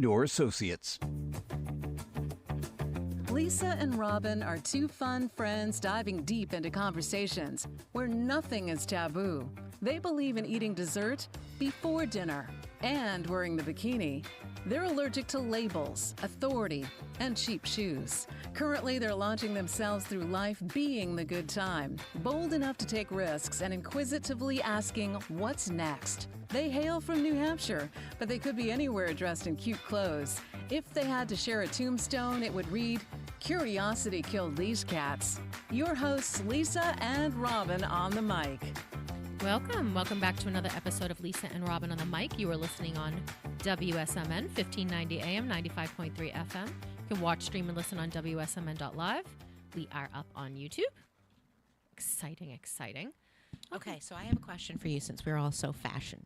or associates. Lisa and Robyn are two fun friends diving deep into conversations where nothing is taboo. They believe in eating dessert before dinner and wearing the bikini. They're allergic to labels, authority, and cheap shoes. Currently, they're launching themselves through life being the good time, bold enough to take risks and inquisitively asking, what's next? They hail from New Hampshire, but they could be anywhere dressed in cute clothes. If they had to share a tombstone, it would read, "Curiosity killed these cats." Your hosts, Lisa and Robyn on the mic. Welcome back to another episode of Lisa and Robyn on the mic. You are listening on WSMN 1590 AM, 95.3 FM. You can watch, stream, and listen on WSMN.live. We are up on YouTube. Exciting. Okay, so I have a question for you since we're all so fashion.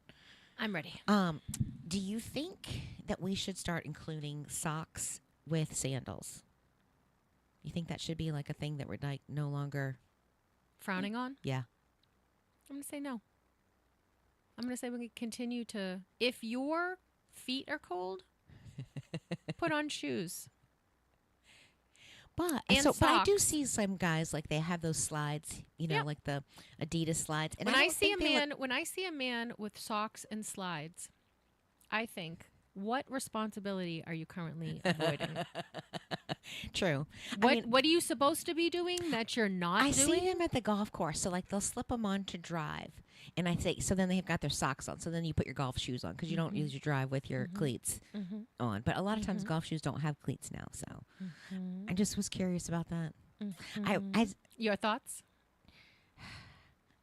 I'm ready. Do you think that we should start including socks with sandals? You think that should be like a thing that we're like no longer Frowning on? Yeah. I'm going to say no. I'm going to say we can continue to, if your feet are cold, put on shoes. But I do see some guys like they have those slides, like the Adidas slides. And when I see a man with socks and slides, I think, what responsibility are you currently avoiding? True. What are you supposed to be doing that you're not doing? I see them at the golf course. So like they'll slip them on to drive. And I say, so then they've got their socks on. So then you put your golf shoes on because you don't usually drive with your cleats on. But a lot of times golf shoes don't have cleats now. So I just was curious about that. Your thoughts?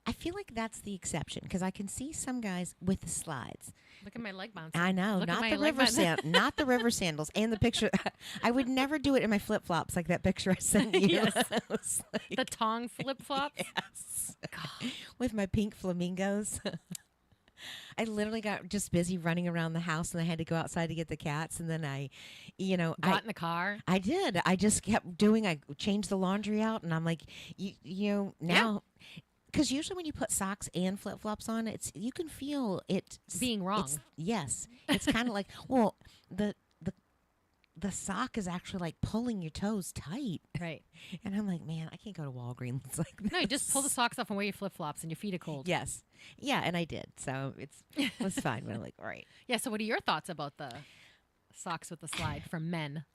I feel like that's the exception because I can see some guys with the slides. Look at my leg bouncing. I know, not the river sandals. And the picture, I would never do it in my flip flops like that picture I sent you. Yes. The tong flip flops. Yes, with my pink flamingos. I literally got just busy running around the house, and I had to go outside to get the cats. And then I got in the car. I did. I just kept doing. I changed the laundry out, and I'm like, now. Yeah. Because usually when you put socks and flip-flops on, you can feel it being wrong. Yes. It's kind of like, well, the sock is actually like pulling your toes tight. Right. And I'm like, man, I can't go to Walgreens like this. No, you just pull the socks off and wear your flip-flops and your feet are cold. Yes. Yeah, and I did. So it was fine. But I'm like, all right. Yeah, so what are your thoughts about the socks with the slide for men?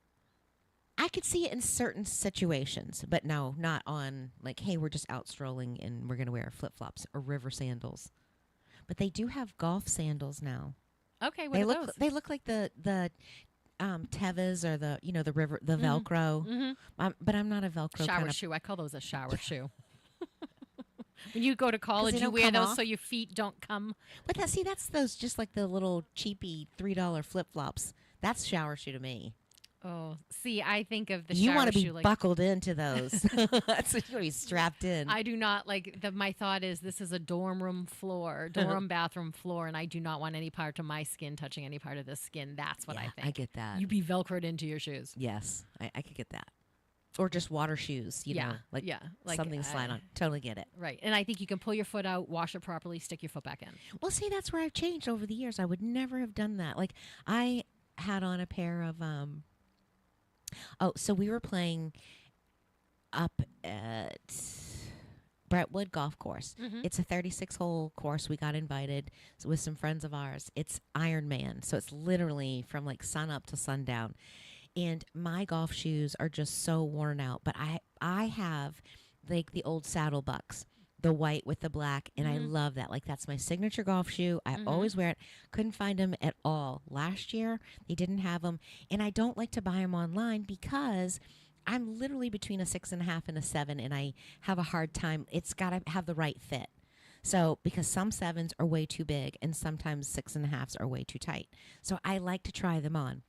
I could see it in certain situations, but no, not on like, hey, we're just out strolling and we're going to wear flip-flops or river sandals. But they do have golf sandals now. Okay, what are those? They look like the Tevas or the river, the Velcro. Mm-hmm. But I'm not a Velcro shower shoe. I call those a shower shoe. When you go to college, you wear those so your feet don't come. But that's those just like the little cheapy $3 flip-flops. That's shower shoe to me. Oh, see, I think of the shower shoe. You want to be buckled into those. That's what you want to be strapped in. I do not my thought is this is a dorm bathroom floor, and I do not want any part of my skin touching any part of the skin. That's what I think. I get that. You be Velcroed into your shoes. Yes, I could get that. Or just water shoes, like something to slide on. Totally get it. Right. And I think you can pull your foot out, wash it properly, stick your foot back in. Well, see, that's where I've changed over the years. I would never have done that. Like, I had on a pair of... so we were playing up at Brentwood Golf Course. Mm-hmm. It's a 36-hole course. We got invited with some friends of ours. It's Ironman, so it's literally from like sun up to sundown. And my golf shoes are just so worn out. But I have like the old Saddle Bucks, the white with the black, and I love that. Like, that's my signature golf shoe. I always wear it. Couldn't find them at all. Last year, they didn't have them, and I don't like to buy them online because I'm literally between a 6.5 and a 7, and I have a hard time. It's got to have the right fit. So, because some 7s are way too big, and sometimes 6.5s are way too tight. So, I like to try them on.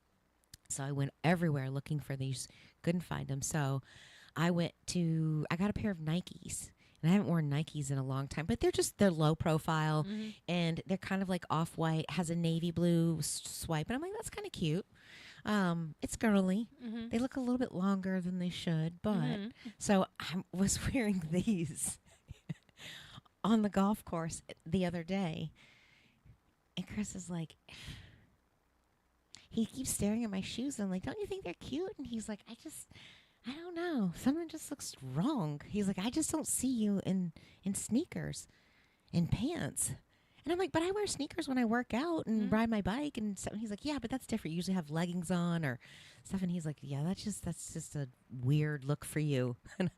So, I went everywhere looking for these. Couldn't find them. So, I got a pair of Nikes. And I haven't worn Nikes in a long time, but they're low profile, and they're kind of like off-white, has a navy blue swipe. And I'm like, that's kind of cute. It's girly. Mm-hmm. They look a little bit longer than they should, but so I was wearing these on the golf course the other day, and Chris is like, he keeps staring at my shoes. I'm like, don't you think they're cute? And he's like, I don't know. Something just looks wrong. He's like, I just don't see you in sneakers and pants. And I'm like, but I wear sneakers when I work out and ride my bike and stuff. And he's like, yeah, but that's different. You usually have leggings on or stuff. And he's like, yeah, that's just a weird look for you. And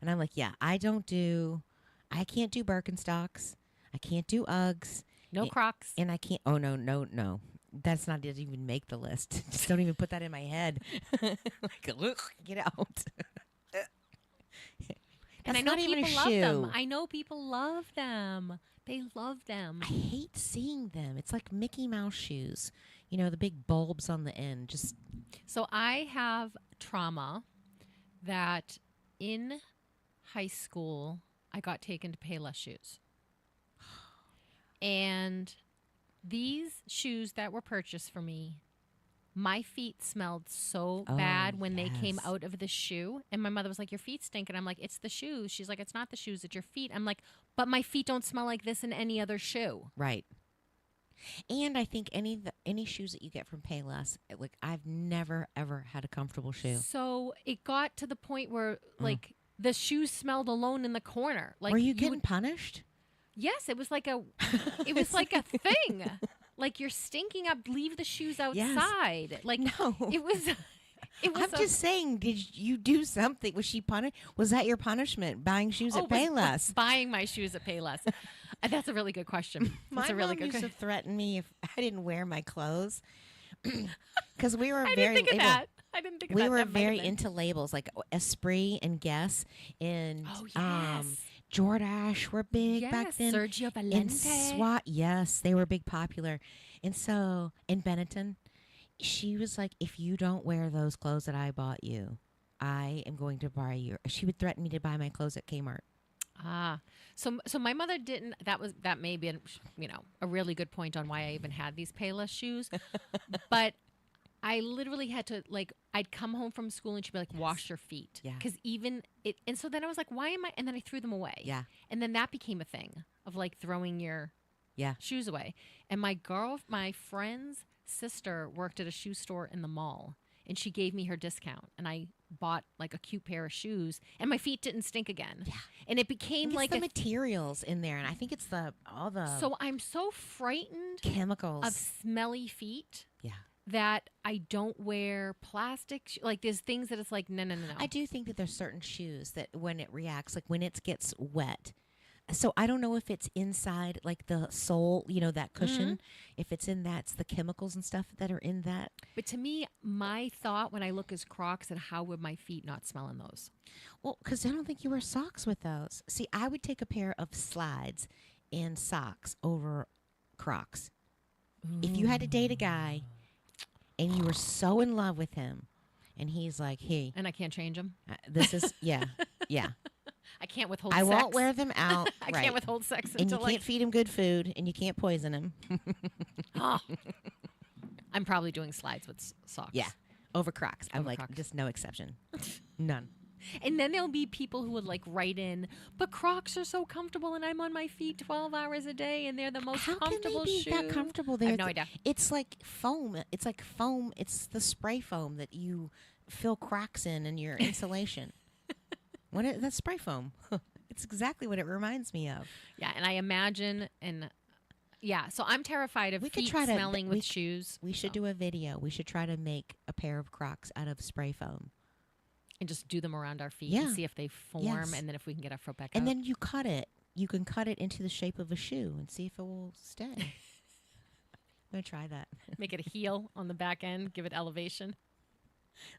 I'm like, yeah, I can't do Birkenstocks. I can't do Uggs. No Crocs. And I can't, no. That's not, doesn't even make the list. Just don't even put that in my head. Like, look, get out. And I know people love them. I know people love them. They love them. I hate seeing them. It's like Mickey Mouse shoes. You know, the big bulbs on the end. Just So I have trauma that in high school, I got taken to Payless shoes. And these shoes that were purchased for me, my feet smelled so bad when they came out of the shoe. And my mother was like, your feet stink. And I'm like, it's the shoes. She's like, it's not the shoes, it's your feet. I'm like, but my feet don't smell like this in any other shoe. Right. And I think any shoes that you get from Payless, like I've never, ever had a comfortable shoe. So it got to the point where like the shoes smelled alone in the corner. Like, were you getting punished? Yes, it was like a thing. Like you're stinking up. Leave the shoes outside. Yes. Like no, it was. I'm just saying. Did you do something? Was she punished? Was that your punishment? Buying shoes at Payless? Buying my shoes at Payless. That's a really good question. My mom used to threaten me if I didn't wear my clothes because we were very. I didn't think of that. We were very into labels like Esprit and Guess and Jordache were big back then. Sergio Valente. And SWAT, yes, they were big popular. And so, in Benetton, she was like, if you don't wear those clothes that I bought you, I am going to buy you. She would threaten me to buy my clothes at Kmart. So my mother didn't. That may be a really good point on why I even had these Payless shoes, but I literally had to I'd come home from school and she'd be like, wash your feet. Yeah. Because and so then I was like, why am I? And then I threw them away. Yeah. And then that became a thing of like throwing your shoes away. And my friend's sister worked at a shoe store in the mall and she gave me her discount and I bought like a cute pair of shoes and my feet didn't stink again. Yeah. And it became like the materials in there. And I think it's all the. So I'm so frightened chemicals of smelly feet. Yeah. That I don't wear plastic. Like there's things that it's like, no. I do think that there's certain shoes that when it reacts, like when it gets wet. So I don't know if it's inside, like the sole, that cushion. If it's in that, it's the chemicals and stuff that are in that. But to me, my thought when I look is Crocs and how would my feet not smell in those? Well, because I don't think you wear socks with those. See, I would take a pair of slides and socks over Crocs. If you had to date a guy and you were so in love with him, and he's like, hey. And I can't change him? This is, yeah. I can't withhold sex. I won't wear them out. I can't withhold sex and you can't feed him good food, and you can't poison him. I'm probably doing slides with socks. Yeah, over Crocs. I'm like, just no exception. None. And then there'll be people who would write in, but Crocs are so comfortable and I'm on my feet 12 hours a day and they're the most comfortable shoes. How can they be that comfortable? I have no idea. It's like foam. It's like foam. It's the spray foam that you fill cracks in your insulation. That's spray foam. It's exactly what it reminds me of. Yeah, and I imagine, so I'm terrified of feet smelling with shoes. We should do a video. We should try to make a pair of Crocs out of spray foam. And just do them around our feet and see if they form, and then if we can get our foot back out. And then you cut it. You can cut it into the shape of a shoe and see if it will stay. I'm going to try that. Make it a heel on the back end. Give it elevation.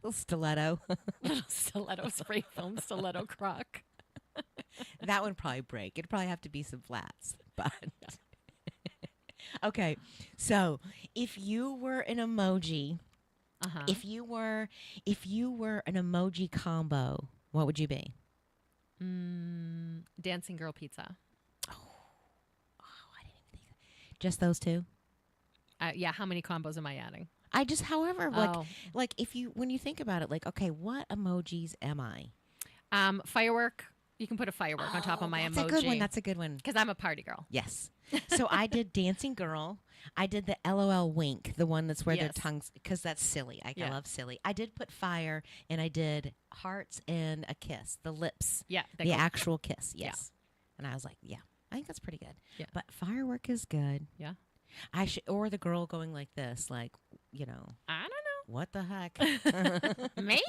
Little stiletto. Little stiletto spray foam stiletto Croc. That would probably break. It'd probably have to be some flats. But okay. So if you were an emoji... If you were an emoji combo, what would you be? Dancing girl pizza. Oh, I didn't even think that. Just those two? Yeah. How many combos am I adding? When you think about it, okay, what emojis am I? Firework. You can put a firework on top of my emoji. That's a good one. Because I'm a party girl. Yes. So I did Dancing Girl. I did the LOL wink, the one that's where their Yes. tongues, because that's silly. I Yeah. love silly. I did put fire, and I did hearts and a kiss, the lips, Yeah. the actual kiss. Yes. And I was like, yeah, I think that's pretty good. Yeah. But firework is good. Yeah. I should, or the girl going like this, like, you know, I don't what the heck? know. Maybe.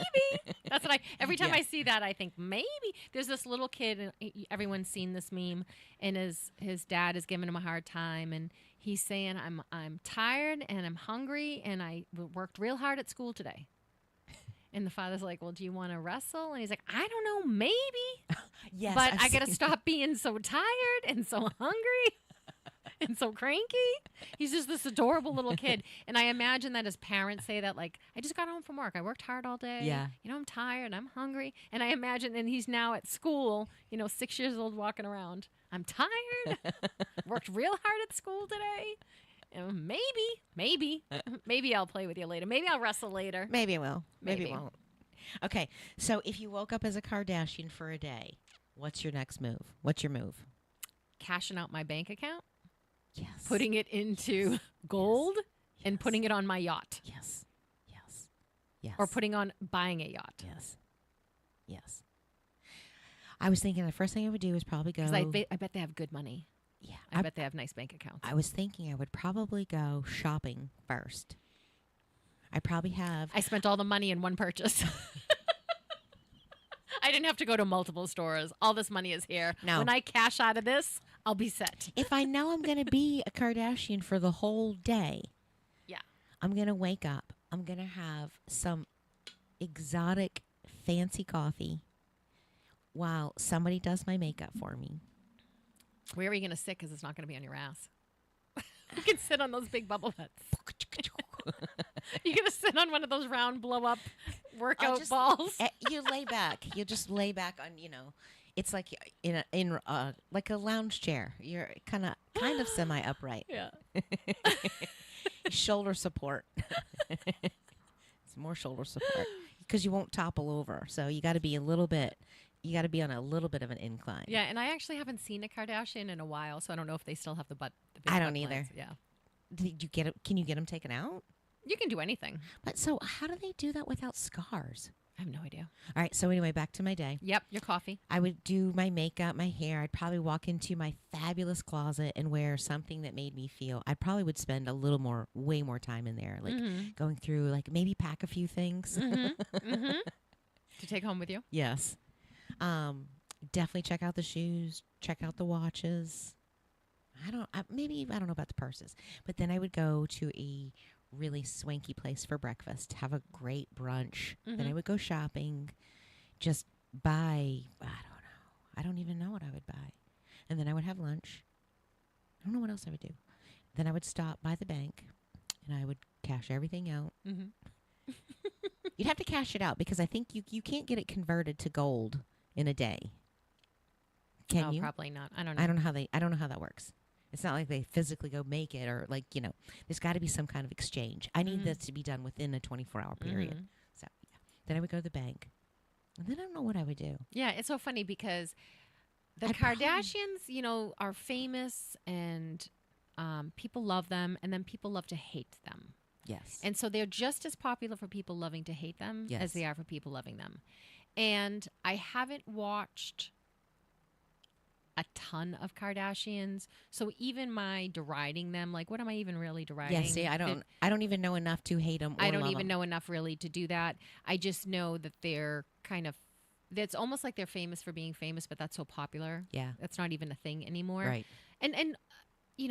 That's what every time Yeah. I see that, I think maybe there's this little kid, and everyone's seen this meme, and his dad is giving him a hard time, and he's saying, I'm tired and I'm hungry and I worked real hard at school today. And the father's like, well, do you want to wrestle? And he's like, I don't know, maybe. Yes. But I've I got to seen- stop being so tired and so hungry and so cranky. He's just this adorable little kid. And I imagine that his parents say that, like, I just got home from work. I worked hard all day. Yeah. You know, I'm tired. I'm hungry. And I imagine, and he's now at school, 6 years old, walking around. I'm tired. Worked real hard at school today. Maybe I'll play with you later. Maybe I'll wrestle later. Maybe it will. Maybe it Maybe. won't. Okay. So if you woke up as a Kardashian for a day, what's your next move? What's your move? Cashing out my bank account, Yes. putting it into gold, and putting it on my yacht. Yes. Yes. Yes. Or buying a yacht. Yes. Yes. I was thinking the first thing I would do is probably go. Because I bet they have good money. Yeah. I bet they have nice bank accounts. I was thinking I would probably go shopping first. I probably have. I spent all the money in one purchase. I didn't have to go to multiple stores. All this money is here. No. When I cash out of this, I'll be set. If I know I'm going to be a Kardashian for the whole day, Yeah. I'm going to wake up. I'm going to have some exotic, fancy coffee while somebody does my makeup for me. Where are you going to sit? Because it's not going to be on your ass. You can sit on those big bubble butts. You're going to sit on one of those round blow-up workout balls. You lay back. You just lay back on, it's like in like a lounge chair. You're kind of semi upright. Yeah. Shoulder support. It's more shoulder support because you won't topple over. So you got to be on a little bit of an incline. Yeah, and I actually haven't seen a Kardashian in a while, so I don't know if they still have the butt. The big I don't butt either. lines. Yeah. Did you get it? Can you get them taken out? You can do anything. But so how do they do that without scars? I have no idea. All right. So anyway, back to my day. Yep, your coffee. I would do my makeup, my hair. I'd probably walk into my fabulous closet and wear something that made me feel. I probably would spend way more time in there, like going through, like maybe pack a few things. To take home with you? Yes. Definitely check out the shoes, check out the watches. I don't know about the purses, but then I would go to a really swanky place for breakfast, have a great brunch. Then I would go shopping, just buy, I don't even know what I would buy. And then I would have lunch. I don't know what else I would do. Then I would stop by the bank and I would cash everything out. You'd have to cash it out because I think you can't get it converted to gold in a day. Can No, you? probably not. I don't know. I don't know how that works. It's not like they physically go make it or there's got to be some kind of exchange. I need this to be done within a 24-hour period. So yeah. Then I would go to the bank. And then I don't know what I would do. Yeah, it's so funny because the Kardashians, are famous and people love them, and then people love to hate them. Yes. And so they're just as popular for people loving to hate them Yes. as they are for people loving them. And I haven't watched a ton of Kardashians, so even my deriding them, like, what am I even really deriding? Yeah, see, I don't even know enough to hate them. I don't even know enough really to do that. I just know that they're it's almost like they're famous for being famous, but that's so popular. Yeah. That's not even a thing anymore. Right. And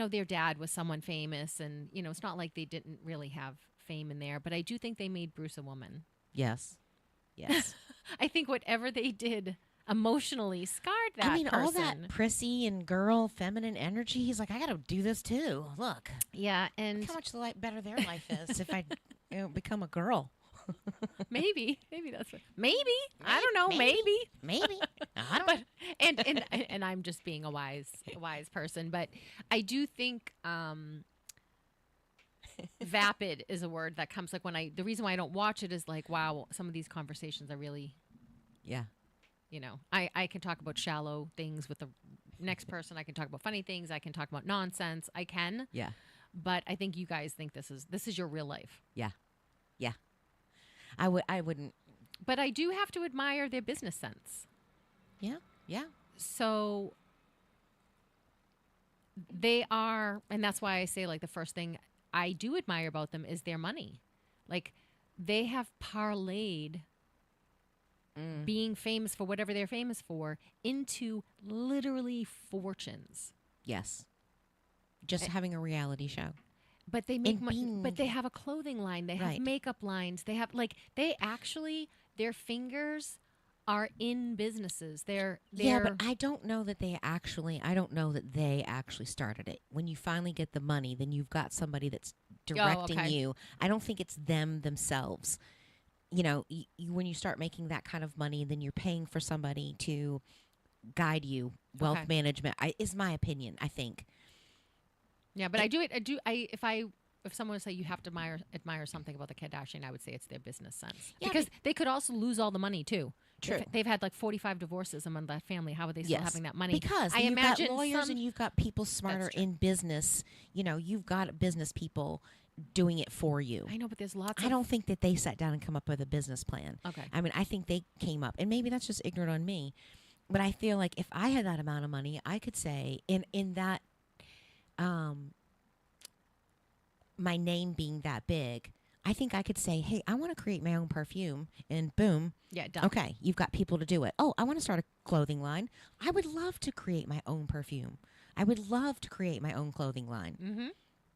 their dad was someone famous, and it's not like they didn't really have fame in there, but I do think they made Bruce a woman. Yes. Yes. I think whatever they did emotionally scarred that I mean, person. all that prissy and girl feminine energy. He's like, I got to do this too. Look. Yeah, and Look how much better their life is if I become a girl. maybe that's what, maybe I don't know, maybe. I don't. But and I'm just being a wise person, but I do think vapid is a word that comes like the reason why I don't watch it is like, wow, some of these conversations are really, Yeah. I can talk about shallow things with the next person. I can talk about funny things. I can talk about nonsense. I can. Yeah. But I think you guys think this is your real life. Yeah. Yeah. I wouldn't. But I do have to admire their business sense. Yeah. Yeah. So they are, and that's why I say, like, the first thing I do admire about them is their money. Like, they have parlayed being famous for whatever they're famous for into literally fortunes. Yes. Just having a reality show. But they make money. But they have a clothing line. They have makeup lines. They have, like, their fingers are in businesses. Yeah, but I don't know that they actually started it. When you finally get the money, then you've got somebody that's directing you. I don't think it's them themselves. You know, when you start making that kind of money, then you're paying for somebody to guide you. Wealth management is my opinion, I think. Yeah, but if someone would say you have to admire something about the Kardashian, I would say it's their business sense. Yeah, because they could also lose all the money too. True. They've had like 45 divorces among that family. How are they still having that money? Because you've got lawyers and you've got people smarter in business. You know, you've got business people doing it for you. I know, but there's lots I don't think that they sat down and come up with a business plan. Okay. I mean, I think they came up, and maybe that's just ignorant on me, but I feel like if I had that amount of money, I could say in that my name being that big, I think I could say, hey, I want to create my own perfume, and boom. Yeah, done. Okay, you've got people to do it. Oh, I want to start a clothing line. I would love to create my own perfume. I would love to create my own clothing line. Mm-hmm.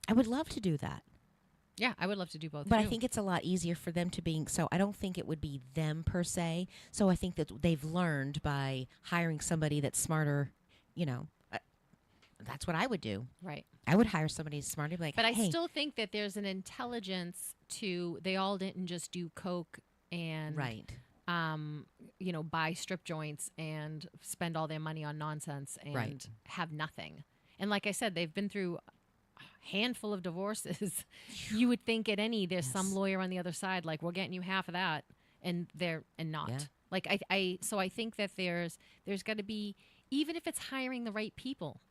I would love to do that. Yeah, I would love to do both. But I think it's a lot easier for them to be. So I don't think it would be them per se. So I think that they've learned by hiring somebody that's smarter. You know, that's what I would do. Right. I would hire somebody smarter. Like, but hey. I still think that there's an intelligence to. They all didn't just do coke and you know, buy strip joints and spend all their money on nonsense and have nothing. And like I said, they've been through handful of divorces. You would think at any there's some lawyer on the other side like, we're getting you half of that, and not. Yeah. Like so I think that there's got to be, even if it's hiring the right people,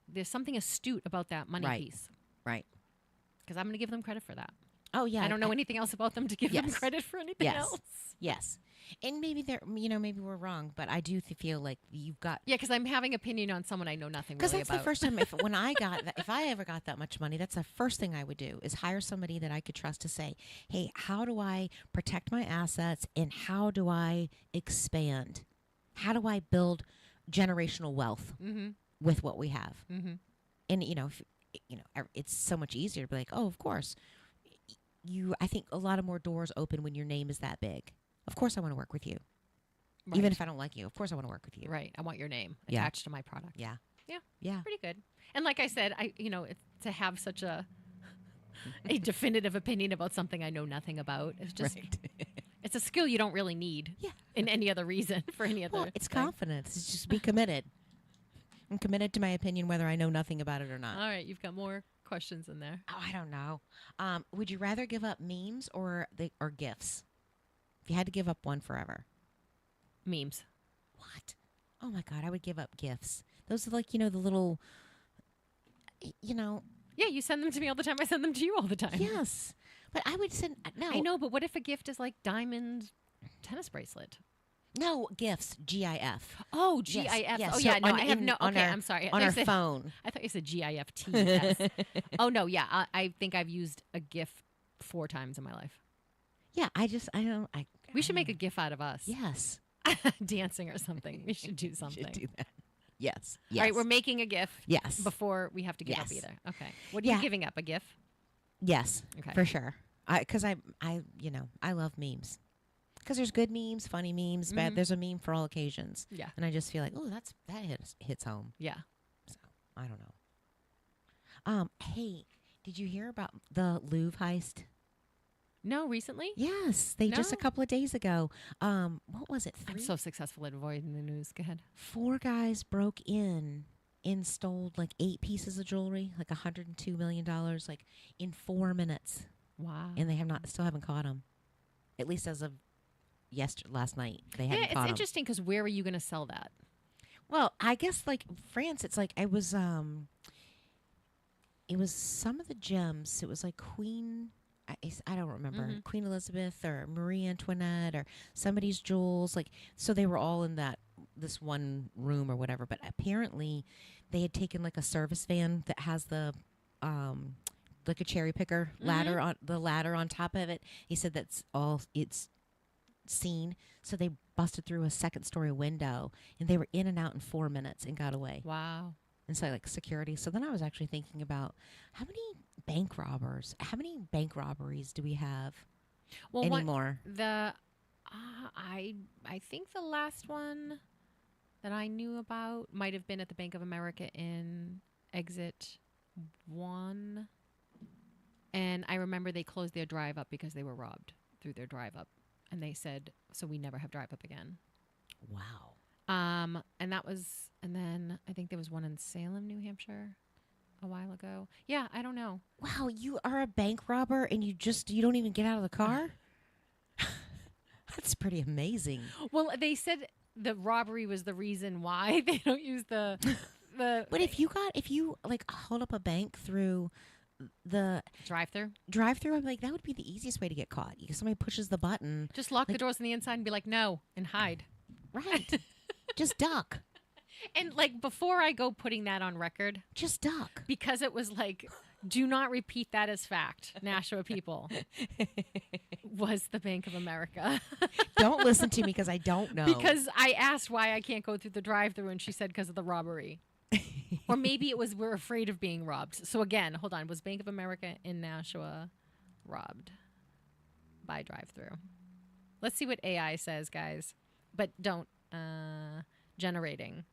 there's something astute about that money piece, because I'm going to give them credit for that. Oh yeah, I don't know anything else about them to give them credit for anything else. Yes. And maybe maybe we're wrong, but I do feel like you've got... Yeah, because I'm having opinion on someone I know nothing really about. Because that's the first time, if I ever got that much money, that's the first thing I would do, is hire somebody that I could trust to say, hey, how do I protect my assets, and how do I expand? How do I build generational wealth with what we have? Mm-hmm. And, it's so much easier to be like, oh, of course. I think a lot of more doors open when your name is that big. Of course I want to work with you. Right. Even if I don't like you, of course I want to work with you. Right. I want your name attached to my product. Yeah. Yeah. Yeah. Pretty good. And like I said, to have such a definitive opinion about something I know nothing about, it's just it's a skill you don't really need in any other reason for any other it's confidence. It's just be committed. I'm committed to my opinion whether I know nothing about it or not. All right, you've got more questions in there. Oh, I don't know. Would you rather give up memes or gifts? If you had to give up one forever. Memes. What? Oh my God, I would give up gifts. Those are like, the little, Yeah, you send them to me all the time. I send them to you all the time. Yes. But I would send, no. I know, but what if a gift is like diamond tennis bracelet? No, gifts, GIF. Oh, GIF. Yes. Oh, so yeah, no, I have no, okay, I'm sorry. On our phone. I thought you said GIFT. Yes. Oh, no, yeah, I think I've used a GIF 4 times in my life. Yeah, we should make a GIF out of us. Yes. Dancing or something. We should do something. We should do that. Yes. All right, we're making a GIF. Yes. Before we have to give up either. Okay. What are you giving up? A GIF? Yes. Okay. For sure. Because I love memes. Because there's good memes, funny memes, bad. There's a meme for all occasions. Yeah. And I just feel like, oh, that hits home. Yeah. So I don't know. Hey, did you hear about the Louvre heist? No, recently? Yes, just a couple of days ago. What was it? 3? I'm so successful at avoiding the news. Go ahead. 4 guys broke in and stole like 8 pieces of jewelry, like $102 million, like in 4 minutes. Wow. And they still haven't caught them. At least as of last night, they haven't caught them. It's interesting because where are you going to sell that? Well, I guess like France, it's like it was some of the gems. It was like Queen. I don't remember Queen Elizabeth or Marie Antoinette or somebody's jewels. Like so, they were all in this one room or whatever. But apparently, they had taken like a service van that has the like a cherry picker ladder on top of it. He said that's all it's seen. So they busted through a second story window and they were in and out in 4 minutes and got away. Wow. And so like security. So then I was actually thinking about how many bank robberies do we have anymore? I think the last one that I knew about might have been at the Bank of America in Exit 1. And I remember they closed their drive up because they were robbed through their drive up. And they said, so we never have drive up again. Wow. And then I think there was one in Salem, New Hampshire a while ago. Yeah, I don't know. Wow, you are a bank robber and you don't even get out of the car? That's pretty amazing. Well, they said the robbery was the reason why they don't use the But if you like hold up a bank through the drive-through, I'm like, that would be the easiest way to get caught. Somebody pushes the button. Just lock the doors on the inside and be like, no, and hide. Right. Just duck. And like before I go putting that on record, just duck. Because it was like, do not repeat that as fact, Nashua people. Was the Bank of America. Don't listen to me because I don't know. Because I asked why I can't go through the drive-through and she said because of the robbery. Or maybe it was we're afraid of being robbed. So again, hold on. Was Bank of America in Nashua robbed by drive-through? Let's see what AI says, guys. But don't. Generating.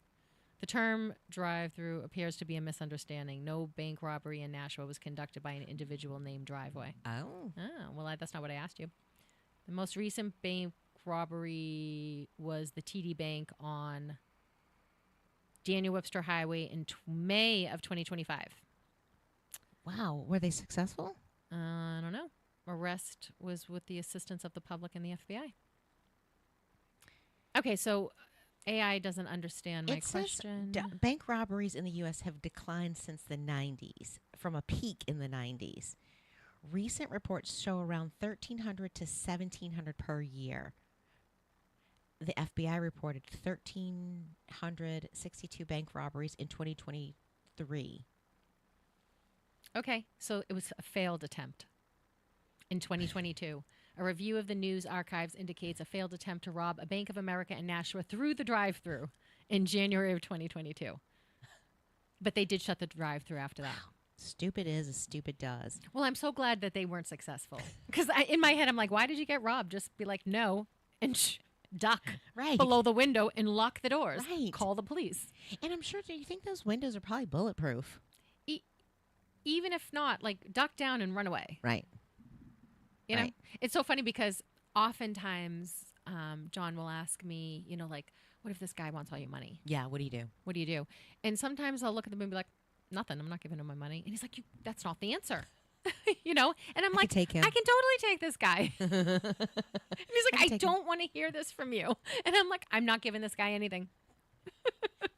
The term drive-through appears to be a misunderstanding. No bank robbery in Nashua was conducted by an individual named Driveway. Oh. Well, that's not what I asked you. The most recent bank robbery was the TD Bank on Daniel Webster Highway in May of 2025. Wow. Were they successful? I don't know. Arrest was with the assistance of the public and the FBI. Okay, so AI doesn't understand my question. Bank robberies in the U.S. have declined since the 90s, from a peak in the 90s. Recent reports show around 1,300 to 1,700 per year. The FBI reported 1,362 bank robberies in 2023. Okay, so it was a failed attempt in 2022. A review of the news archives indicates a failed attempt to rob a Bank of America in Nashua through the drive-thru in January of 2022. But they did shut the drive-thru after that. Wow. Stupid is as stupid does. Well, I'm so glad that they weren't successful. Because in my head, I'm like, why did you get robbed? Just be like, no, and duck below the window and lock the doors. Right. Call the police. And I'm sure, do you think those windows are probably bulletproof? Even if not, like, duck down and run away. Right. You know, it's so funny because oftentimes John will ask me, you know, like, what if this guy wants all your money? Yeah, what do you do? What do you do? And sometimes I'll look at them and be like, nothing. I'm not giving him my money. And he's like, that's not the answer. You know? And I'm like, take him. I can totally take this guy. And he's like, I don't want to hear this from you. And I'm like, I'm not giving this guy anything.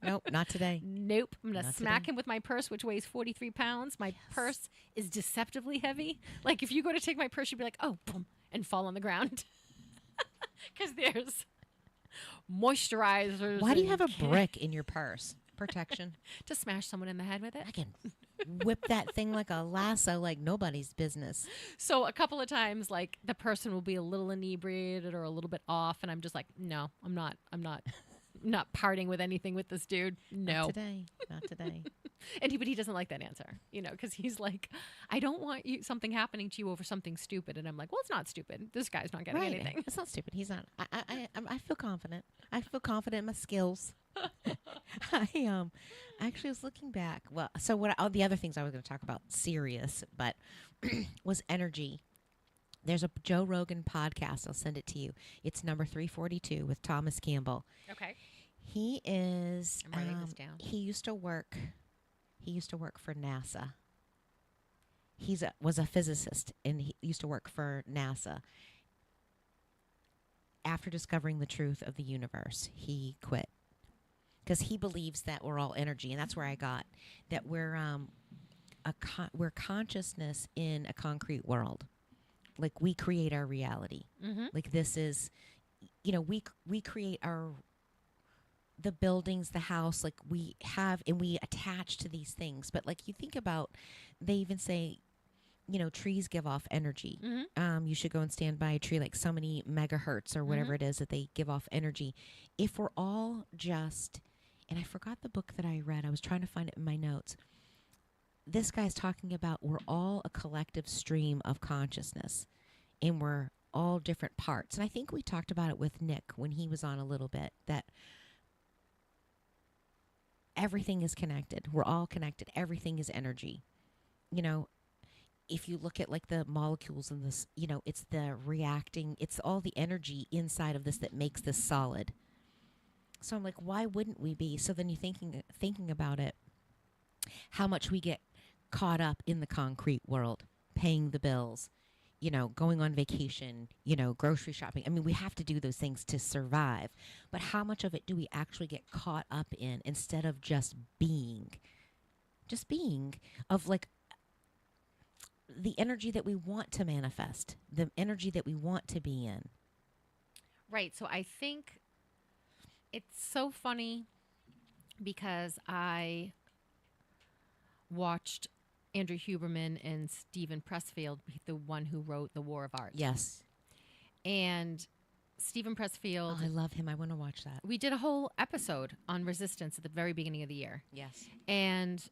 Nope, not today. Nope. I'm going to smack him with my purse, which weighs 43 pounds. My purse is deceptively heavy. Like, if you go to take my purse, you'd be like, oh, boom, and fall on the ground. Because there's moisturizers. Why do you have a brick in your purse? Protection. To smash someone in the head with it. I can whip that thing like a lasso like nobody's business. So a couple of times, like, the person will be a little inebriated or a little bit off, and I'm just like, no, I'm not parting with anything with this dude. No. Not today. But he doesn't like that answer, you know, because he's like, I don't want something happening to you over something stupid. And I'm like, well, it's not stupid. This guy's not getting anything. It's not stupid. He's not. I feel confident. I feel confident in my skills. I actually was looking back. Well, so all the other things I was going to talk about, serious, but was energy. There's a Joe Rogan podcast. I'll send it to you. It's number 342 with Thomas Campbell. Okay. He is. I'm writing this down. He used to work for NASA. Was a physicist, and he used to work for NASA. After discovering the truth of the universe, he quit because he believes that we're all energy, and that's where I got that we're we're consciousness in a concrete world. Like we create our reality. Like this is, we create the buildings, the house, like we have, and we attach to these things. But like you think about, they even say, trees give off energy. You should go and stand by a tree, like so many megahertz or whatever it is that they give off energy. If we're all just, and I forgot the book that I read, I was trying to find it in my notes. This guy's talking about we're all a collective stream of consciousness, and we're all different parts. And I think we talked about it with Nick when he was on a little bit, that everything is connected. We're all connected. Everything is energy. If you look at like the molecules in this, it's the reacting, it's all the energy inside of this that makes this solid. So I'm like, why wouldn't we be? So then you're thinking about it, how much we get caught up in the concrete world, paying the bills, going on vacation, grocery shopping. I mean, we have to do those things to survive. But how much of it do we actually get caught up in instead of just being? Just being of like the energy that we want to manifest, the energy that we want to be in. Right. So I think it's so funny because I watched Andrew Huberman and Stephen Pressfield, the one who wrote The War of Art. Yes. And Stephen Pressfield. Oh, I love him. I want to watch that. We did a whole episode on resistance at the very beginning of the year. Yes. And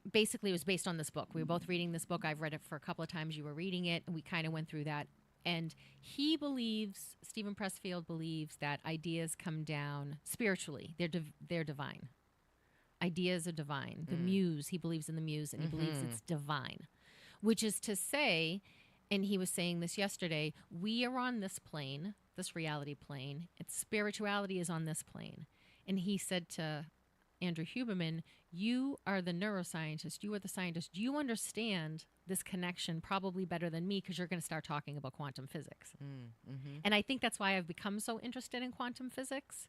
basically it was based on this book. We were both reading this book. I've read it for a couple of times. You were reading it, and we kind of went through that. And he believes, Stephen Pressfield believes, that ideas come down spiritually. They're divine. Ideas are divine. The muse, he believes in the muse, and he believes it's divine. Which is to say, and he was saying this yesterday, we are on this plane, this reality plane, and spirituality is on this plane. And he said to Andrew Huberman, you are the neuroscientist, you are the scientist, you understand this connection probably better than me because you're going to start talking about quantum physics. And I think that's why I've become so interested in quantum physics,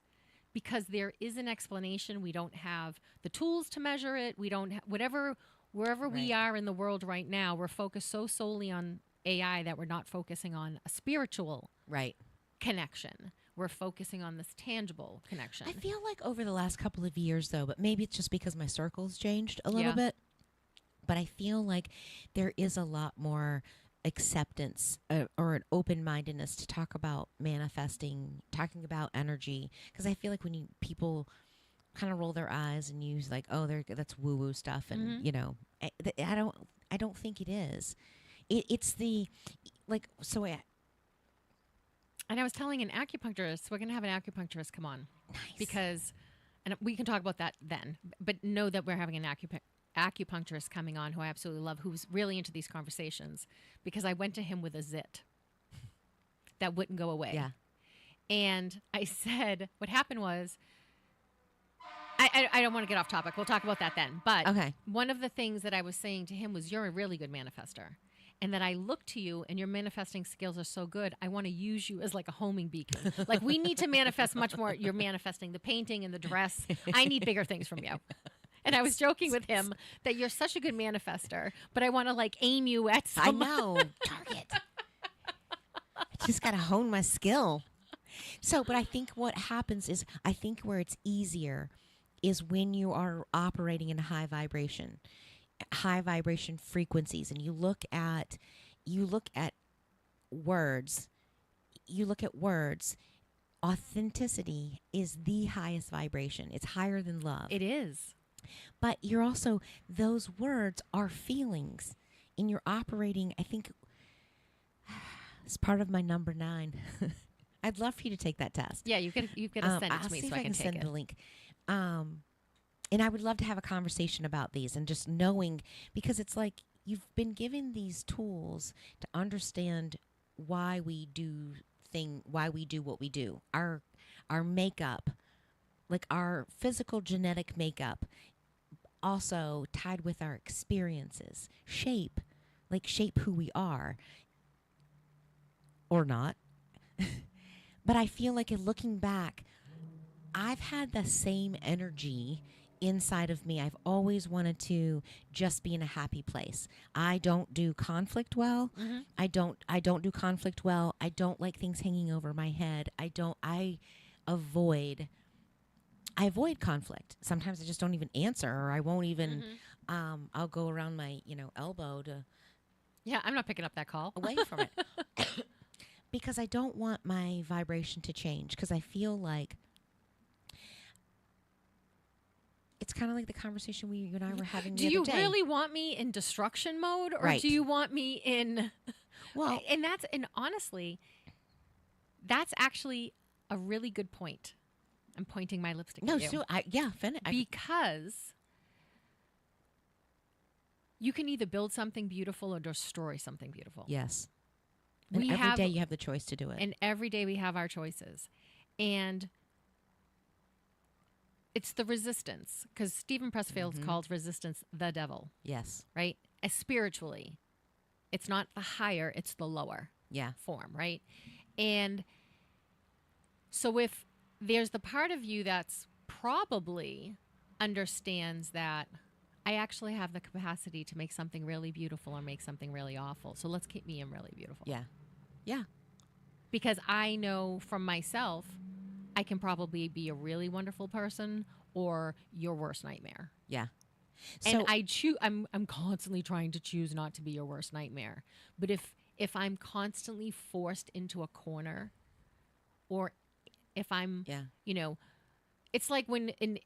because there is an explanation. We don't have the tools to measure it. We don't wherever we are in the world right now, we're focused so solely on AI that we're not focusing on a spiritual connection. We're focusing on this tangible connection. I feel like over the last couple of years, though, but maybe it's just because my circle's changed a little bit, but I feel like there is a lot more acceptance or an open-mindedness to talk about manifesting, talking about energy. Because I feel like when people kind of roll their eyes and use like, oh, that's woo-woo stuff, and I don't think it is. It's the like so. And I was telling an acupuncturist, we're going to have an acupuncturist come on. Nice. Because, and we can talk about that then, but know that we're having an acupuncturist coming on who I absolutely love, who's really into these conversations, because I went to him with a zit that wouldn't go away. Yeah. And I said, what happened was, I don't want to get off topic. We'll talk about that then. But one of the things that I was saying to him was, you're a really good manifester. And that I look to you and your manifesting skills are so good, I want to use you as like a homing beacon. Like we need to manifest much more. You're manifesting the painting and the dress. I need bigger things from you. And I was joking with him that you're such a good manifester, but I want to like aim you at some. I know. Target. I just got to hone my skill. So, but I think what happens is, I think where it's easier is when you are operating in a high vibration frequencies, and you look at words, authenticity is the highest vibration. It's higher than love. It is. But you're also, those words are feelings, and you're operating, I think, it's part of my number 9. I'd love for you to take that test. Yeah, you've got to send it to me so I can take it. Send the link. And I would love to have a conversation about these, and just knowing, because it's like you've been given these tools to understand why we do what we do. Our makeup, like our physical genetic makeup, also tied with our experiences, shape who we are or not. But I feel like in looking back, I've had the same energy inside of me. I've always wanted to just be in a happy place. I don't do conflict well. I don't do conflict well. I don't like things hanging over my head. I avoid conflict. Sometimes I just don't even answer, or I won't even I'll go around my, elbow to Yeah, I'm not picking up that call. away from it. Because I don't want my vibration to change, because I feel like it's kind of like the conversation you and I were having the other day. Do you really want me in destruction mode, or Right. do you want me in Well, and honestly, that's actually a really good point. I'm pointing my lipstick no, at you. Sue, finish. Because you can either build something beautiful or destroy something beautiful. Yes. And every day you have the choice to do it. And every day we have our choices. And it's the resistance, because Stephen Pressfield's called resistance the devil, Yes. right? As spiritually, it's not the higher, it's the lower Yeah. form, right? And so if there's the part of you that's probably understands that I actually have the capacity to make something really beautiful or make something really awful, so let's keep me in really beautiful. Yeah. Yeah. Because I know from myself, I can probably be a really wonderful person or your worst nightmare. Yeah. And I'm constantly trying to choose not to be your worst nightmare. But if I'm constantly forced into a corner, or if I'm, it's like when an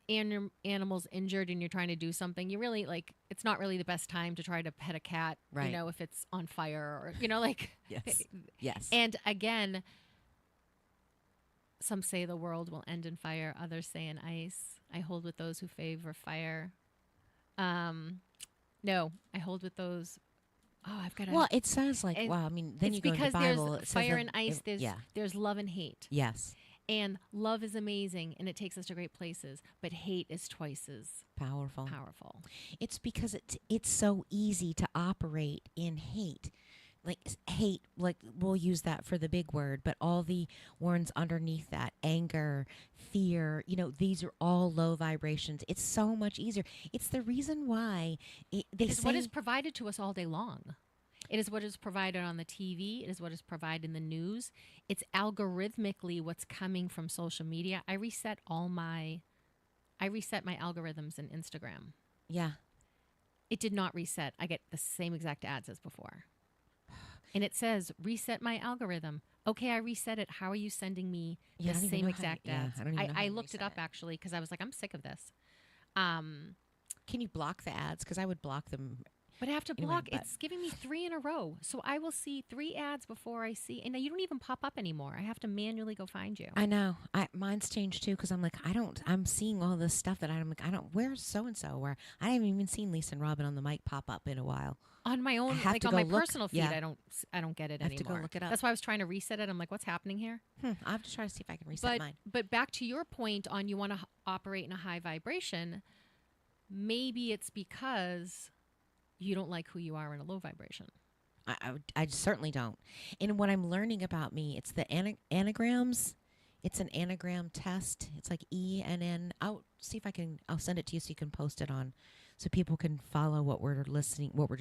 animal's injured and you're trying to do something, you really it's not really the best time to try to pet a cat, Right. If it's on fire or, Yes. Yes. And again, some say the world will end in fire. Others say in ice. I hold with those who favor fire. No, I hold with those. Oh, I've got to. Well, it says like, wow, I mean, then it's you go to the because Bible. there's It says fire that and ice. There's love and hate. Yes. And love is amazing, and it takes us to great places. But hate is twice as Powerful. It's because it's so easy to operate in hate. Like hate, like we'll use that for the big word, but all the words underneath that, anger, fear, these are all low vibrations. It's so much easier. It's the reason why it's what is provided to us all day long. It is what is provided on the TV. It is what is provided in the news. It's algorithmically what's coming from social media. I reset my algorithms in Instagram. Yeah. It did not reset. I get the same exact ads as before. And it says, reset my algorithm. Okay, I reset it. How are you sending me the same exact ads? I looked it up actually because I was like, I'm sick of this. Can you block the ads? Because I would block them. But I have to block. It's giving me 3 in a row. So I will see 3 ads before I see. And you don't even pop up anymore. I have to manually go find you. I know. Mine's changed too, because I'm like, I'm seeing all this stuff that I'm like, where's so-and-so? Where I haven't even seen Lisa and Robyn on the mic pop up in a while. On my own, like on my personal feed, I don't get it anymore. I have to go look it up. That's why I was trying to reset it. I'm like, what's happening here? I have to try to see if I can reset mine. But back to your point on you want to operate in a high vibration, maybe it's because you don't like who you are in a low vibration. I certainly don't. And what I'm learning about me, it's the anagrams. It's an anagram test. It's like ENN. I'll send it to you so you can post it on, so people can follow what we're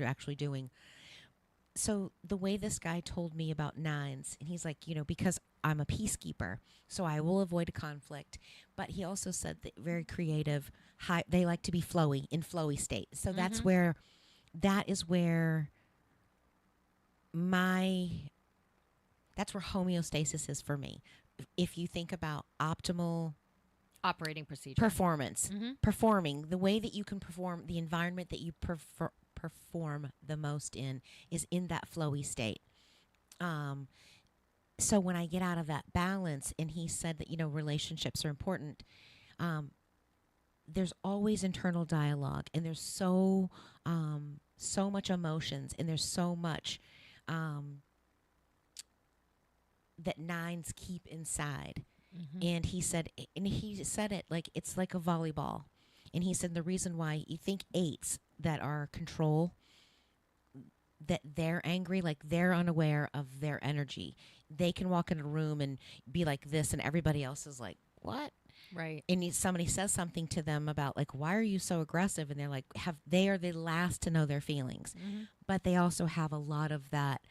actually doing. So the way this guy told me about 9s, and he's like, because I'm a peacekeeper, so I will avoid a conflict. But he also said that very creative, they like to be flowy state. So that is where that's where homeostasis is for me. If you think about optimal operating procedure, performance, performing, the way that you can perform, the environment that you perform the most in is in that flowy state. So when I get out of that balance, and he said that, relationships are important, there's always internal dialogue, and there's so much emotions, and there's so much that 9s keep inside. And he said it like it's like a volleyball. And he said the reason why you think 8s that are control, that they're angry, like they're unaware of their energy. They can walk in a room and be like this, and everybody else is like, what? Right. And somebody says something to them about like, why are you so aggressive? And they're like, they are the last to know their feelings, but they also have a lot of that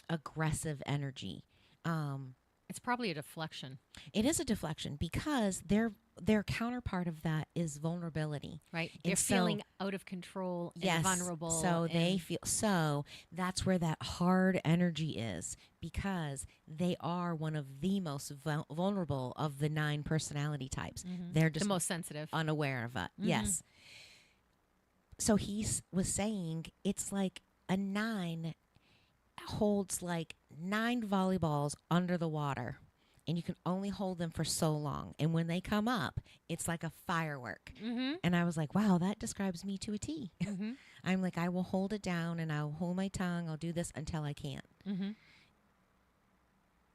aggressive energy. It's probably a deflection. It is a deflection because their counterpart of that is vulnerability. Right. And They're feeling out of control and vulnerable. So they feel, so that's where that hard energy is, because they are one of the most vulnerable of the 9 personality types. They're just the most sensitive. unaware of it. Yes. So he was saying it's like a 9 holds like 9 volleyballs under the water, and you can only hold them for so long. And when they come up, it's like a firework. And I was like, wow, that describes me to a T. I'm like, I will hold it down and I'll hold my tongue. I'll do this until I can't.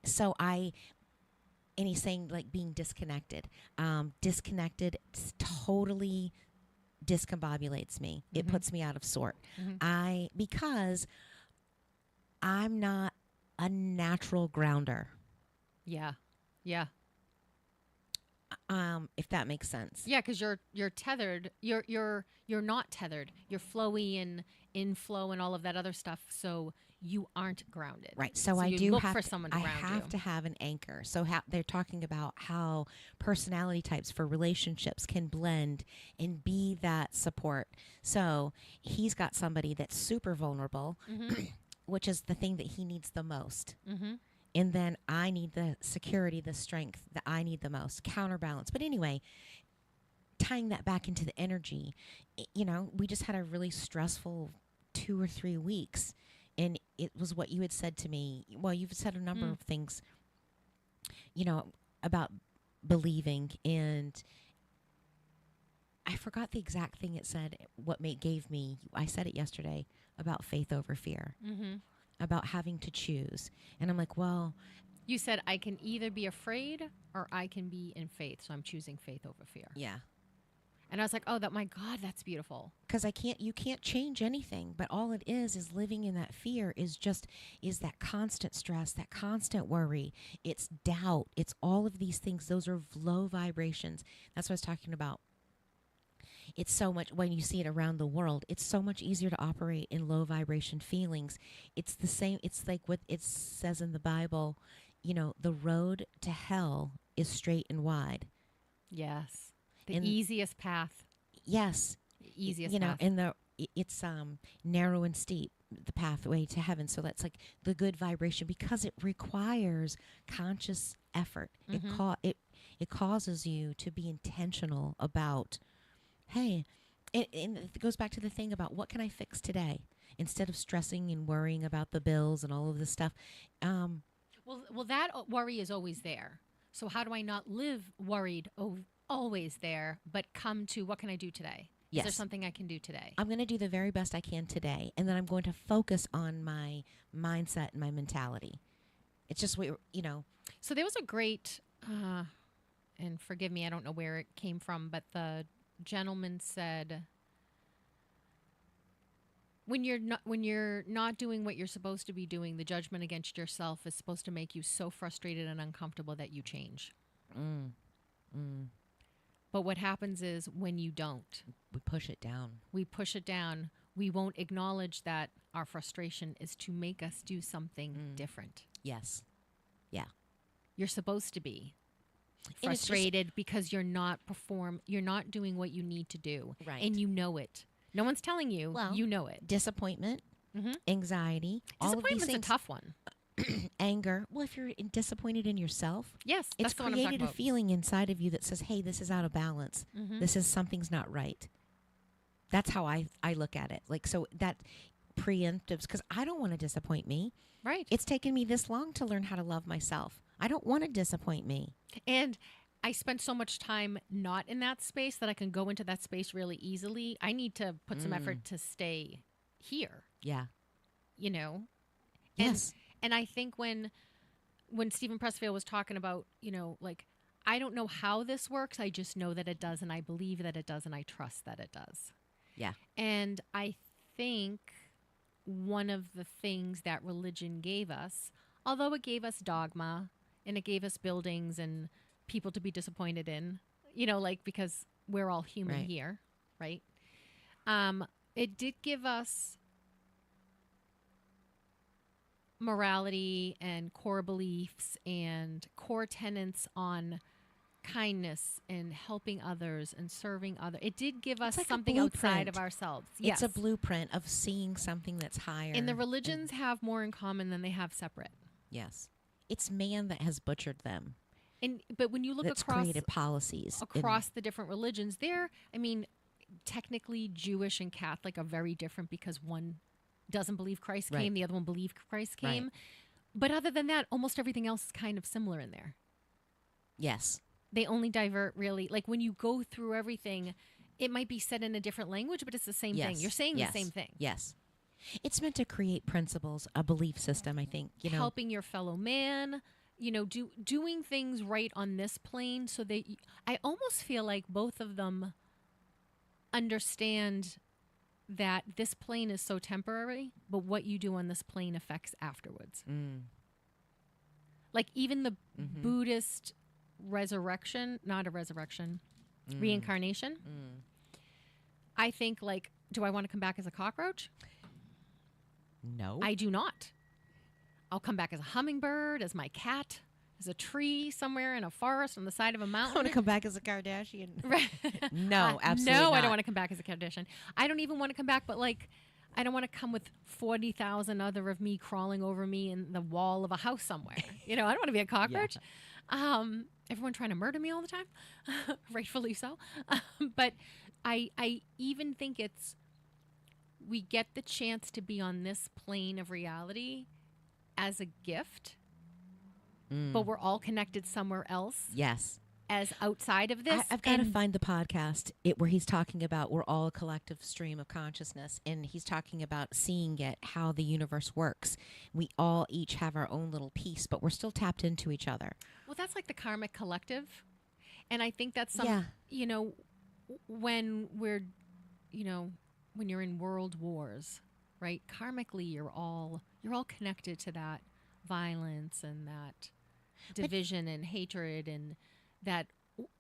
So and he's saying like being disconnected. Disconnected totally discombobulates me. It puts me out of sort. Because I'm not a natural grounder. Yeah. Yeah. If that makes sense. Yeah, because you're tethered. You're not tethered. You're flowy and in flow and all of that other stuff. So you aren't grounded. Right. So I you do look have for to, someone to I ground have you. to have an anchor. So they're talking about how personality types for relationships can blend and be that support. So he's got somebody that's super vulnerable, which is the thing that he needs the most. And then I need the security, the strength that I need the most, counterbalance. But anyway, tying that back into the energy, we just had a really stressful 2 or 3 weeks. And it was what you had said to me. Well, you've said a number of things, about believing. And I forgot the exact thing it said, I said it yesterday, about faith over fear. About having to choose. And I'm like, well, You said I can either be afraid or I can be in faith. So I'm choosing faith over fear. yeah. And I was like, oh, my God, that's beautiful. Because you can't change anything, but all it is living in that fear is that constant stress, that constant worry. It's doubt. It's all of these things. Those are low vibrations. That's what I was talking about. It's so much, when you see it around the world, it's so much easier to operate in low vibration feelings. It's the same. It's like what it says in the Bible, the road to hell is straight and wide. Yes. The easiest path. Yes. The easiest path. And it's narrow and steep, the pathway to heaven. So that's like the good vibration, because it requires conscious effort. It causes you to be intentional about, hey, and it goes back to the thing about what can I fix today, instead of stressing and worrying about the bills and all of this stuff. Well, that worry is always there. So how do I not live worried, always there, but come to what can I do today? Yes. Is there something I can do today? I'm going to do the very best I can today, and then I'm going to focus on my mindset and my mentality. It's just, So there was a great, and forgive me, I don't know where it came from, but the gentleman said, when you're not doing what you're supposed to be doing, the judgment against yourself is supposed to make you so frustrated and uncomfortable that you change. But what happens is when you don't, we push it down. We won't acknowledge that our frustration is to make us do something different. Yes. Yeah. You're supposed to be frustrated because you're not doing what you need to do. Right. And you know it. No one's telling you. Well, you know it. Disappointment, anxiety, all of these Disappointment's things. a tough one. Anger. Well, if you're disappointed in yourself, Yes, it's that's the one I'm talking created a about. feeling inside of you that says, hey, this is out of balance. Something's not right. That's how I look at it. Like, so that preemptives, because I don't want to disappoint me. Right. It's taken me this long to learn how to love myself. I don't want to disappoint me. And I spent so much time not in that space that I can go into that space really easily. I need to put some effort to stay here. Yeah. Yes. And I think when Stephen Pressfield was talking about, like, I don't know how this works. I just know that it does, and I believe that it does, and I trust that it does. Yeah. And I think one of the things that religion gave us, although it gave us dogma and it gave us buildings and people to be disappointed in, like, because we're all human Right. here, right? It did give us morality and core beliefs and core tenets on kindness and helping others and serving others. It did give us like a something outside of blueprint. ourselves. It's Yes. a blueprint of seeing something that's higher. And the religions have more in common than they have separate. Yes. It's man that has butchered them. But when you look That's across created policies. the different religions, technically Jewish and Catholic are very different because one doesn't believe Christ came, Right. the other one believed Christ Right. came. But other than that, almost everything else is kind of similar in there. Yes. They only divert really. Like when you go through everything, it might be said in a different language, but it's the same thing. Yes. You're saying Yes. the same thing. Yes. It's meant to create principles, a belief system, I think. Helping your fellow man, doing things right on this plane. So I almost feel like both of them understand that this plane is so temporary, but what you do on this plane affects afterwards. Like even the Buddhist reincarnation. I think, like, do I want to come back as a cockroach? No. I do not. I'll come back as a hummingbird, as my cat, as a tree somewhere in a forest on the side of a I mountain. want to come back as a Kardashian. Right. No, absolutely No, not. I don't want to come back as a Kardashian. I don't even want to come back, but like, I don't want to come with 40,000 other of me crawling over me in the wall of a house somewhere. I don't want to be a cockroach. Everyone trying to murder me all the time, rightfully so. But I even think we get the chance to be on this plane of reality as a gift, but we're all connected somewhere else. Yes. As outside of this. I've got to find the podcast where he's talking about we're all a collective stream of consciousness, and he's talking about seeing it, how the universe works. We all each have our own little piece, but we're still tapped into each other. Well, that's like the karmic collective. And I think that's when we're, when you're in world wars, right? Karmically, you're all connected to that violence and that division and hatred and that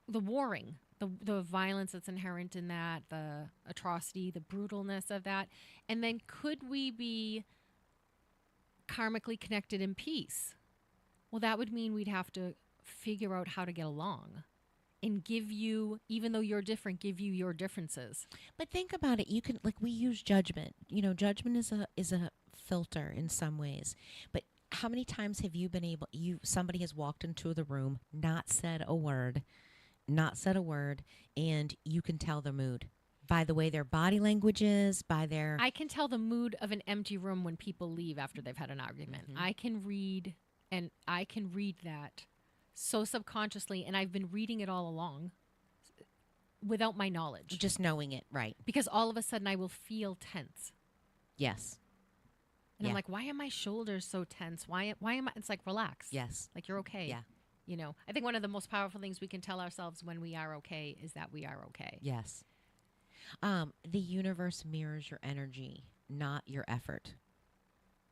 the warring, the violence that's inherent in that, the atrocity, the brutalness of that. And then could we be karmically connected in peace? Well, that would mean we'd have to figure out how to get along and give you, even though you're different, give you your differences. But think about it. You can, like, we use judgment. Judgment is a filter in some ways. But how many times have you been somebody has walked into the room, not said a word, and you can tell their mood by the way their body language is, I can tell the mood of an empty room when people leave after they've had an argument. I can read that so subconsciously, and I've been reading it all along without my knowledge. Just knowing it, right. Because all of a sudden I will feel tense. Yes. And I'm like, why are my shoulders so tense? Why am I? It's like, relax. Yes. Like, you're okay. Yeah. I think one of the most powerful things we can tell ourselves when we are okay is that we are okay. Yes. The universe mirrors your energy, not your effort.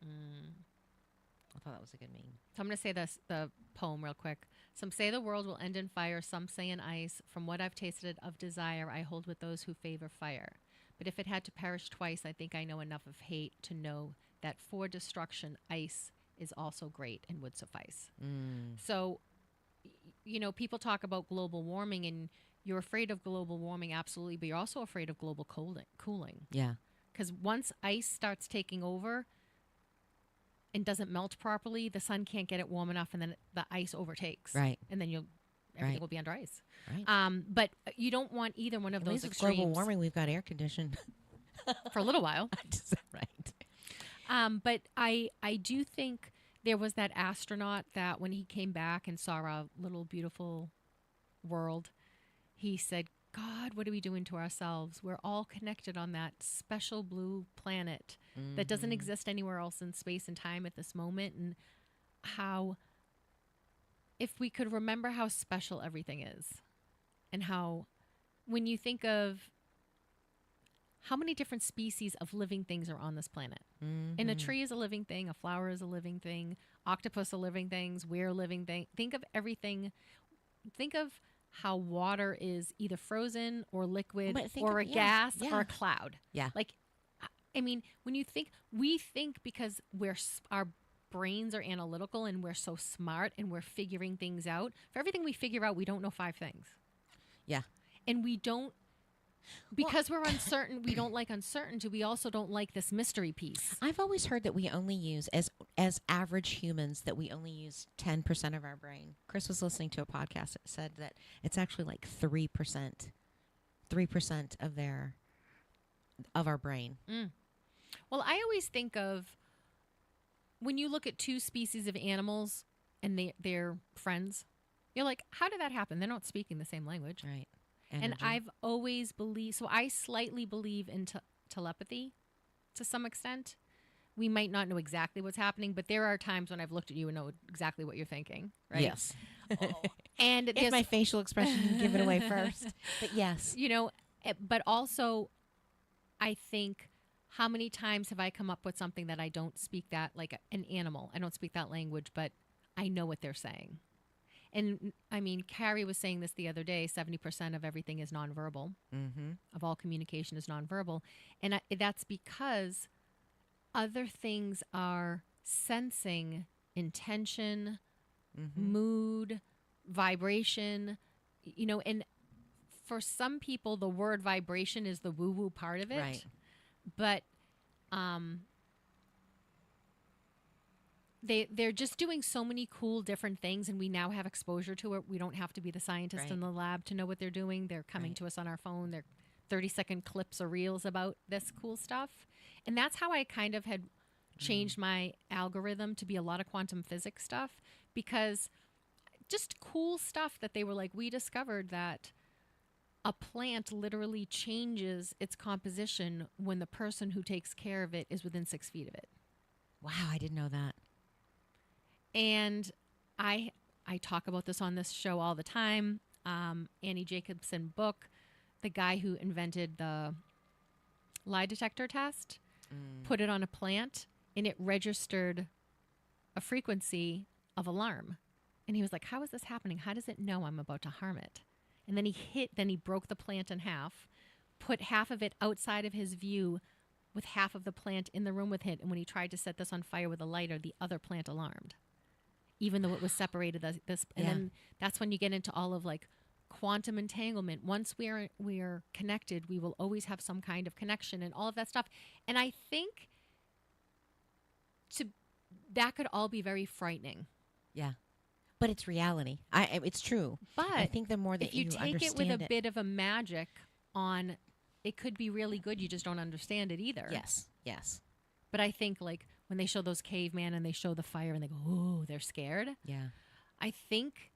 I thought that was a good meme. So I'm going to say the poem real quick. Some say the world will end in fire. Some say in ice. From what I've tasted of desire, I hold with those who favor fire. But if it had to perish twice, I think I know enough of hate to know that for destruction, ice is also great and would suffice. So, people talk about global warming, and you're afraid of global warming, absolutely, but you're also afraid of global cooling. Yeah. Because once ice starts taking over and doesn't melt properly, the sun can't get it warm enough, and then the ice overtakes. Right. And then everything will be under ice. Right. But you don't want either one of those extremes. Global warming, we've got air conditioning. For a little while. Right. But I do think there was that astronaut that when he came back and saw our little beautiful world, he said, God, what are we doing to ourselves? We're all connected on that special blue planet that doesn't exist anywhere else in space and time at this moment. And how, if we could remember how special everything is, and how, when you think of how many different species of living things are on this planet. And a tree is a living thing, a flower is a living thing, octopus are living things, we're a living thing. Think of everything. think of how water is either frozen or liquid But think or of- a yeah, gas yeah. or a cloud. Yeah. Like, I mean, when you think, we think because our brains are analytical and we're so smart and we're figuring things out. For everything we figure out, we don't know 5 things. Yeah. And we don't, because we're uncertain, we don't like uncertainty. We also don't like this mystery piece. I've always heard that we only use, as average humans, that we only use 10% of our brain. Chris was listening to a podcast that said that it's actually like 3% of our brain. Well, I always think of when you look at 2 species of animals and they're friends, you're like, how did that happen? They're not speaking the same language. Right. And Energy. I've always believed, so I slightly believe in telepathy to some extent. We might not know exactly what's happening, but there are times when I've looked at you and know exactly what you're thinking, right? Yes. And If my facial expression can give it away first. But yes. you know, but also I think, how many times have I come up with something that I don't speak that, like an animal, I don't speak that language, but I know what they're saying. And I mean, Carrie was saying this the other day, 70% of everything is nonverbal, of all communication is nonverbal. And that's because other things are sensing intention, mood, vibration, and for some people, the word vibration is the woo-woo part of it. Right. But they're just doing so many cool different things, and we now have exposure to it. We don't have to be the scientist in the lab to know what they're doing. They're coming to us on our phone. They're 30-second clips or reels about this cool stuff. And that's how I kind of had changed my algorithm to be a lot of quantum physics stuff, because just cool stuff that they were like, we discovered that a plant literally changes its composition when the person who takes care of it is within 6 feet of it. Wow, I didn't know that. And I talk about this on this show all the time. Annie Jacobson book, the guy who invented the lie detector test, put it on a plant, and it registered a frequency of alarm. And he was like, how is this happening? How does it know I'm about to harm it? And then he broke the plant in half, put half of it outside of his view with half of the plant in the room with it. And when he tried to set this on fire with a lighter, the other plant alarmed, even though it was separated. And then that's when you get into all of like quantum entanglement. Once we're connected, we will always have some kind of connection and all of that stuff. And I think that could all be very frightening. Yeah. But it's reality. It's true. But I think the more that if you take it understand with a bit of a magic on, it could be really good. You just don't understand it either. Yes. Yes. But I think like when they show those cavemen and they show the fire and they go, oh, they're scared. Yeah. I think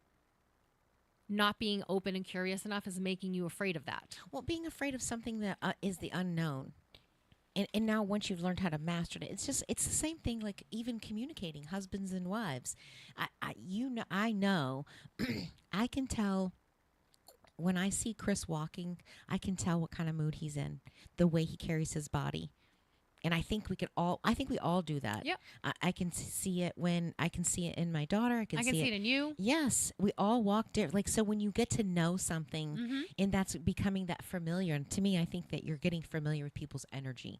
not being open and curious enough is making you afraid of that. Well, being afraid of something that is the unknown. And now once you've learned how to master it, it's the same thing like even communicating, husbands and wives. I know I can tell when I see Chris walking, I can tell what kind of mood he's in, the way he carries his body. And I think we all do that. Yep. I can see it in my daughter. I can see it in you. Yes, we all walk different. Like, so when you get to know something and that's becoming that familiar, and to me, I think that you're getting familiar with people's energy.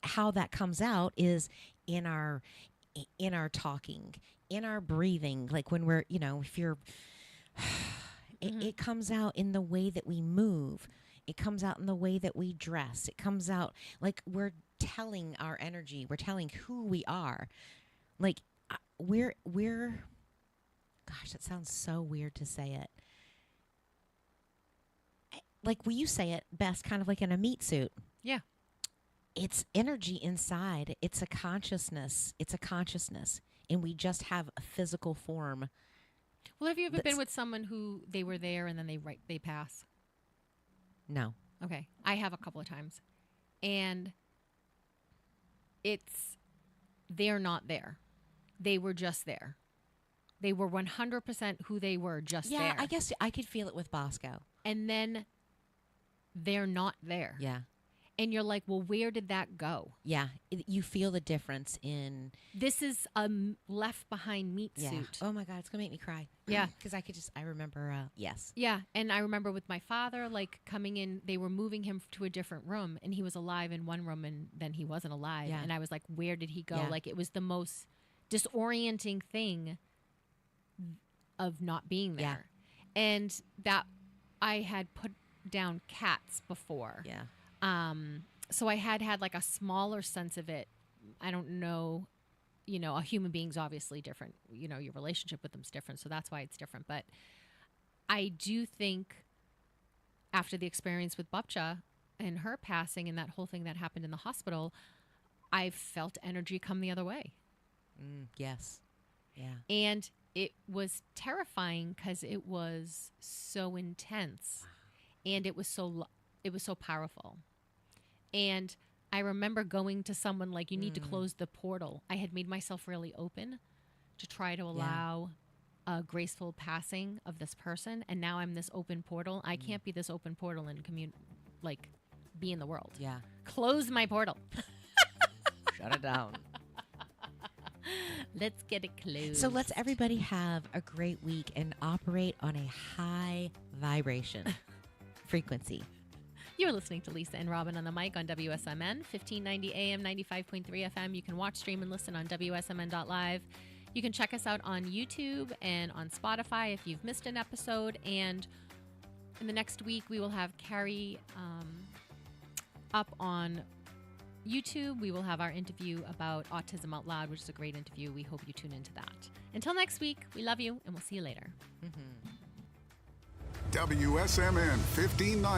How that comes out is in our talking, in our breathing. Like when we're, if you're, it comes out in the way that we move. It comes out in the way that we dress. It comes out like we're telling our energy. We're telling who we are. Like we're gosh, that sounds so weird to say it. Like you say it best, kind of like in a meat suit. Yeah. It's energy inside. It's a consciousness. And we just have a physical form. Well, have you ever been with someone who they were there and then they pass? No. Okay. I have a couple of times. And they're not there. They were just there. They were 100% who they were, just there. Yeah, I guess I could feel it with Bosco. And then they're not there. Yeah. And you're like, well, where did that go? Yeah. You feel the difference in... This is a left behind meat suit. Oh my God, it's going to make me cry. Yeah. Because I remember, yes. Yeah. And I remember with my father, like coming in, they were moving him to a different room and he was alive in one room and then he wasn't alive. Yeah. And I was like, where did he go? Yeah. Like it was the most disorienting thing of not being there. Yeah. And that I had put down cats before. Yeah. So I had like a smaller sense of it. I don't know, a human being's obviously different. Your relationship with them's different. So that's why it's different. But I do think after the experience with Babcha and her passing and that whole thing that happened in the hospital, I felt energy come the other way. Yes. Yeah. And it was terrifying because it was so intense and it was so powerful. And I remember going to someone like, you need to close the portal. I had made myself really open to try to allow a graceful passing of this person. And now I'm this open portal. I can't be this open portal and be in the world. Yeah. Close my portal. Shut it down. Let's get it closed. So let's everybody have a great week and operate on a high vibration frequency. You're listening to Lisa and Robyn on the mic on WSMN, 1590 AM, 95.3 FM. You can watch, stream, and listen on WSMN.live. You can check us out on YouTube and on Spotify if you've missed an episode. And in the next week, we will have Carrie up on YouTube. We will have our interview about Autism Out Loud, which is a great interview. We hope you tune into that. Until next week, we love you, and we'll see you later. WSMN 1590.